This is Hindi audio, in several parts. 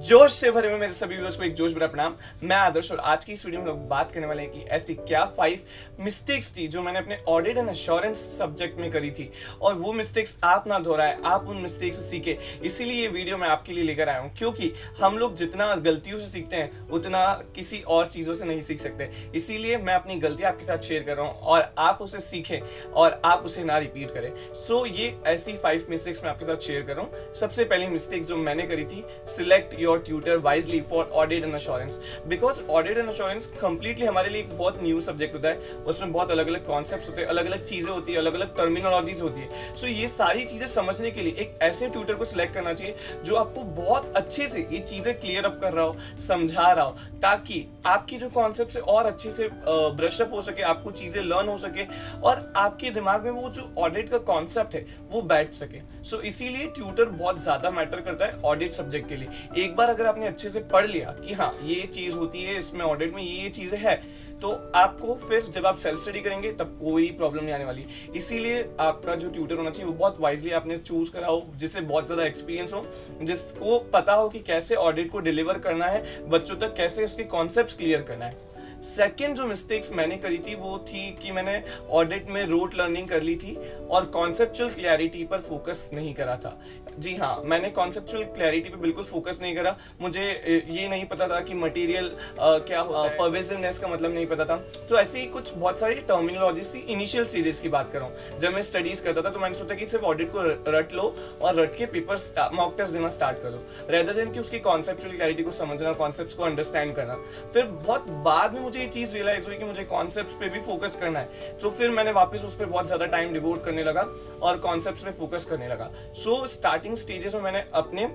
जोश से भरे हुए मेरे सभी व्यूअर्स को एक जोश भरा प्रणाम। मैं आदर्श और आज की इस वीडियो में लोग बात करने वाले हैं कि ऐसी क्या 5 मिस्टेक्स थी जो मैंने अपने ऑडिट एंड एश्योरेंस सब्जेक्ट में करी थी और वो मिस्टेक्स आप ना दोहराए, आप उन मिस्टेक्स से सीखे। इसीलिए ये वीडियो मैं आपके लिए लेकर आया हूँ, क्योंकि हम लोग जितना गलतियों से सीखते हैं उतना किसी और चीज़ों से नहीं सीख सकते। इसीलिए मैं अपनी गलती आपके साथ शेयर कर रहा हूँ और आप उसे सीखें और आप उसे ना रिपीट करें। सो ये ऐसी 5 मिस्टेक्स मैं आपके साथ शेयर कर रहा हूँ। सबसे पहली मिस्टेक जो मैंने करी थी, select your tutor wisely for audit and assurance. Because audit and assurance completely हमारे लिए एक बहुत न्यू सब्जेक्ट होता है। उसमें बहुत अलग अलग कॉन्सेप्ट्स होते हैं, अलग अलग चीजें होती है, अलग अलग टर्मिनोलॉजीज होती है। सो ये सारी चीजें समझने के लिए एक ऐसे ट्यूटर को सिलेक्ट करना चाहिए जो आपको बहुत अच्छे से ये चीजें क्लियर अप कर रहा हो, समझा रहा हो, ताकि आपकी जो कॉन्सेप्ट है और अच्छे से ब्रश अप हो सके, आपको चीजें लर्न हो सके और आपके दिमाग में वो जो ऑडिट का कॉन्सेप्ट है वो बैठ सके। सो इसीलिए ट्यूटर बहुत ज्यादा मैटर करता है ऑडिट सब्जेक्ट के लिए। एक बार अगर आपने अच्छे से पढ़ लिया कि हाँ ये चीज होती है इसमें, ऑडिट में ये चीजें है, तो आपको फिर जब आप सेल्फ स्टडी करेंगे तब कोई प्रॉब्लम नहीं आने वाली। इसीलिए आपका जो ट्यूटर होना चाहिए वो बहुत वाइजली आपने चूज करा हो, जिससे बहुत ज्यादा एक्सपीरियंस हो, जिसको पता हो कि कैसे ऑडिट को डिलीवर करना है बच्चों तक, कैसे उसके कॉन्सेप्ट्स क्लियर करना है। सेकेंड जो मिस्टेक्स मैंने करी थी वो थी कि मैंने ऑडिट में रोट लर्निंग कर ली थी और कॉन्सेप्चुअल क्लैरिटी पर फोकस नहीं करा था। जी हाँ, मैंने कॉन्सेप्चुअल क्लैरिटी पे बिल्कुल फोकस नहीं करा। मुझे ये नहीं पता था कि मटेरियल क्या परवेसिवनेस का मतलब नहीं पता था। तो ऐसे ही कुछ बहुत सारी टर्मिनोलॉजीज थी। इनिशियल स्टेजेस की बात कर रहा हूँ, जब मैं स्टडीज करता था तो मैंने सोचा कि सिर्फ ऑडिट को रट लो और रट के पेपर मॉक टेस्ट देना स्टार्ट कर दो, रेदर देन कि उसकी कॉन्सेप्चुअल क्लैरिटी को समझना, कॉन्सेप्ट्स को अंडरस्टैंड करना। फिर बहुत बाद में मुझे ये चीज रियलाइज हुई कि मुझे कॉन्सेप्ट्स पे भी फोकस करना है, तो फिर मैंने वापस उस पर बहुत ज्यादा टाइम डिवोट करने लगा और कॉन्सेप्ट्स पे फोकस करने लगा। सो स्टार्टिंग स्टेजेस में मैंने अपने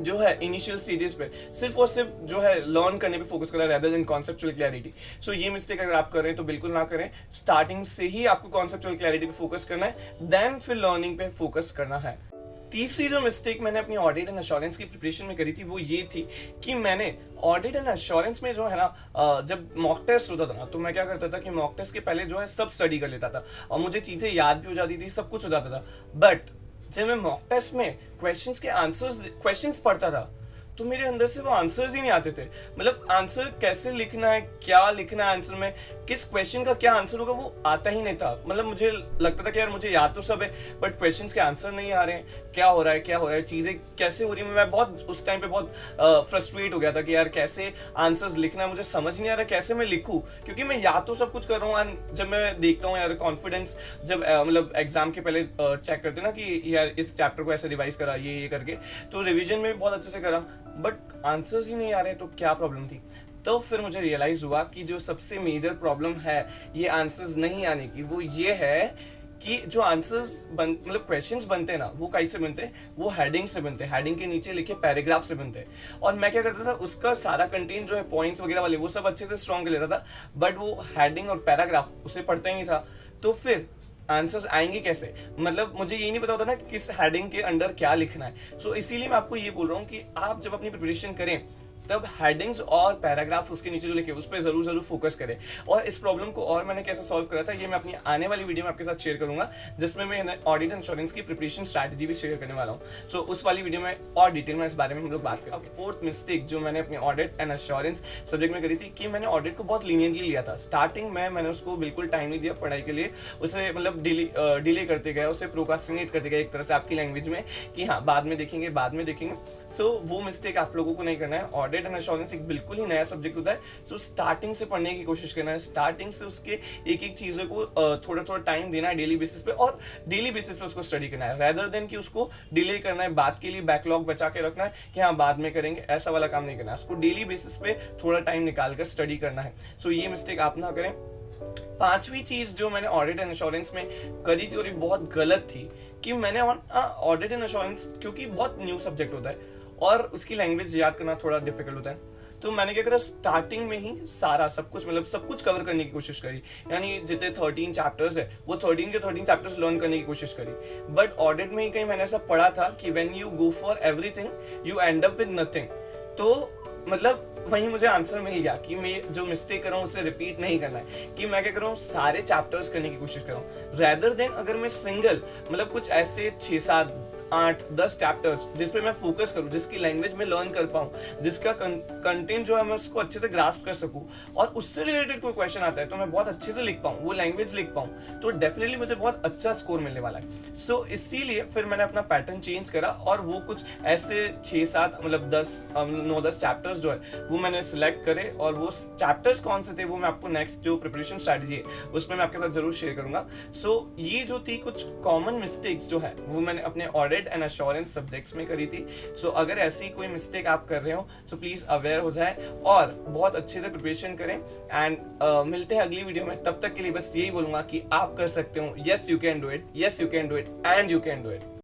जो है इनिशियल स्टेजेस पे सिर्फ और सिर्फ जो है लर्न करने पे फोकस करा रेदर देन कॉन्सेप्चुअल क्लैरिटी। सो ये मिस्टेक अगर आप कर रहे हैं तो बिल्कुल ना करें। स्टार्टिंग से ही आपको कॉन्सेप्चुअल क्लैरिटी पे फोकस करना है, देन फिर लर्निंग पे फोकस करना है। तीसरी जो मिस्टेक मैंने अपनी ऑडिट एंड एश्योरेंस की प्रिपरेशन में करी थी वो ये थी कि मैंने ऑडिट एंड एश्योरेंस में जो है ना, जब मॉक टेस्ट होता था ना, तो मैं क्या करता था कि मॉक टेस्ट के पहले जो है सब स्टडी कर लेता था और मुझे चीजें याद भी हो जाती थी, सब कुछ हो जाता था। बट जब मैं मॉक टेस्ट में क्वेश्चंस पढ़ता था तो मेरे अंदर से वो आंसर्स ही नहीं आते थे। मतलब आंसर कैसे लिखना है, क्या लिखना है आंसर में, किस क्वेश्चन का क्या आंसर होगा, वो आता ही नहीं था। मतलब मुझे लगता था कि यार मुझे याद तो सब है बट क्वेश्चंस के आंसर नहीं आ रहे हैं, क्या हो रहा है, चीजें कैसे हो रही है। मैं बहुत उस टाइम पे बहुत फ्रस्ट्रेट हो गया था कि यार कैसे आंसर्स लिखना है, मुझे समझ नहीं आ रहा कैसे मैं लिखूं, क्योंकि मैं याद तो सब कुछ कर रहा हूँ। जब मैं देखता हूँ यार कॉन्फिडेंस, जब मतलब एग्जाम के पहले चेक करते ना कि यार इस चैप्टर को ऐसे रिवाइज करा ये करके, तो रिविजन में भी बहुत अच्छे से करा बट आंसर्स ही नहीं आ रहे, तो क्या प्रॉब्लम थी। तो फिर मुझे रियलाइज हुआ कि जो सबसे मेजर प्रॉब्लम है ये आंसर्स नहीं आने की, वो ये है कि जो आंसर्स मतलब क्वेश्चंस बनते हैं ना, वो कैसे बनते हैं, वो हेडिंग से बनते हैं, हेडिंग के नीचे लिखे पैराग्राफ से बनते हैं। और मैं क्या करता था, उसका सारा कंटेंट जो है पॉइंट्स वगैरह वाले वो सब अच्छे से स्ट्रॉन्ग कर लेता था, बट वो हेडिंग और पैराग्राफ उसे पढ़ता ही नहीं था। तो फिर आंसर्स आएंगे कैसे, मतलब मुझे ये नहीं पता होता ना किस हेडिंग के अंडर क्या लिखना है। सो इसीलिए मैं आपको ये बोल रहा हूँ कि आप जब अपनी प्रिपरेशन करें तब हेडिंग्स और पैराग्राफ उसके नीचे जो लिखे उस पर जरूर फोकस करें। और इस प्रॉब्लम को और मैंने कैसे सॉल्व करा था ये मैं अपनी आने वाली वीडियो में आपके साथ शेयर करूंगा, जिसमें मैं ऑडिट एंड एश्योरेंस की प्रिपरेशन स्ट्रैटेजी भी शेयर करने वाला हूँ। सो उस वाली वीडियो में और डिटेल में इस बारे में हम लोग बात करेंगे। फोर्थ मिस्टेक जो मैंने अपनी ऑडिट एंड एश्योरेंस सब्जेक्ट में करी थी कि मैंने ऑडिट को बहुत लीनियंटली लिया था। स्टार्टिंग में मैंने उसको बिल्कुल टाइम नहीं दिया पढ़ाई के लिए, उसे मतलब डिले करते गए, उसे प्रोक्रास्टिनेट करते गए एक तरह से आपकी लैंग्वेज में कि हाँ बाद में देखेंगे। सो वो मिस्टेक आप लोगों को नहीं करना है। ऑडिट एंड एश्योरेंस बिल्कुल ही नया सब्जेक्ट होता है। सो स्टार्टिंग से पढ़ने की कोशिश करना है, स्टार्टिंग से उसके एक एक चीजों को थोड़ा टाइम देना है डेली बेसिस पे, और डेली बेसिस पे उसको स्टडी करना है, रेदर देन कि उसको डिले करना है, बाद के लिए बैकलॉग बचा के रखना है कि हाँ बाद में करेंगे, ऐसा वाला काम नहीं करना है। उसको डेली बेसिस पे थोड़ा टाइम निकाल कर स्टडी करना है। सो ये मिस्टेक आप ना करें। पांचवी चीज जो मैंने ऑडिट एंड एश्योरेंस में करी थी और ये बहुत गलत थी कि मैंने ऑडिट एंड एश्योरेंस, क्योंकि बहुत न्यू सब्जेक्ट होता है और उसकी लैंग्वेज याद करना थोड़ा डिफिकल्ट होता है, तो मैंने क्या करा, स्टार्टिंग में ही सारा सब कुछ कवर करने की कोशिश करी। यानी जितने 13 चैप्टर्स है वो 13 के 13 चैप्टर्स लर्न करने की कोशिश करी। बट ऑडिट में ही कहीं मैंने ऐसा पढ़ा था कि when you go for everything you and up with nothing. तो मतलब वहीं मुझे आंसर मिल गया कि मैं जो मिस्टेक कर रहा हूँ उसे रिपीट नहीं करना है, कि मैं क्या कर रहा हूँ सारे चैप्टर्स करने की कोशिश कर रहा हूँ, रेदर देन अगर मैं सिंगल मतलब कुछ ऐसे 6-7 8-10 चैप्टर्स जिस पे मैं फोकस करूँ, जिसकी लैंग्वेज में लर्न कर पाऊँ, जिसका कंटेंट जो है मैं उसको अच्छे से ग्रास्प कर सकूँ, और उससे रिलेटेड कोई क्वेश्चन आता है तो मैं बहुत अच्छे से लिख पाऊँ, वो लैंग्वेज लिख पाऊँ, तो डेफिनेटली मुझे बहुत अच्छा स्कोर मिलने वाला है। सो इसीलिए फिर मैंने अपना पैटर्न चेंज करा और वो कुछ ऐसे 6-7 मतलब 9-10 चैप्टर्स जो है वो मैंने सिलेक्ट करे, और वो चैप्टर्स कौन से थे वो मैं आपको नेक्स्ट जो प्रिपरेशन स्ट्रैटेजी है उसमें मैं आपके साथ जरूर शेयर करूंगा। सो ये जो थी कुछ कॉमन मिस्टेक्स जो है वो मैंने अपने ऑडिट एंड एश्योरेंस सब्जेक्ट्स में करी थी। सो अगर ऐसी कोई मिस्टेक आप कर रहे हो सो प्लीज अवेयर हो जाए और बहुत अच्छे से प्रिपरेशन करें। एंड मिलते हैं अगली वीडियो में, तब तक के लिए बस यही बोलूंगा कि आप कर सकते हो। Yes you can do it, yes you can do it and you can do it.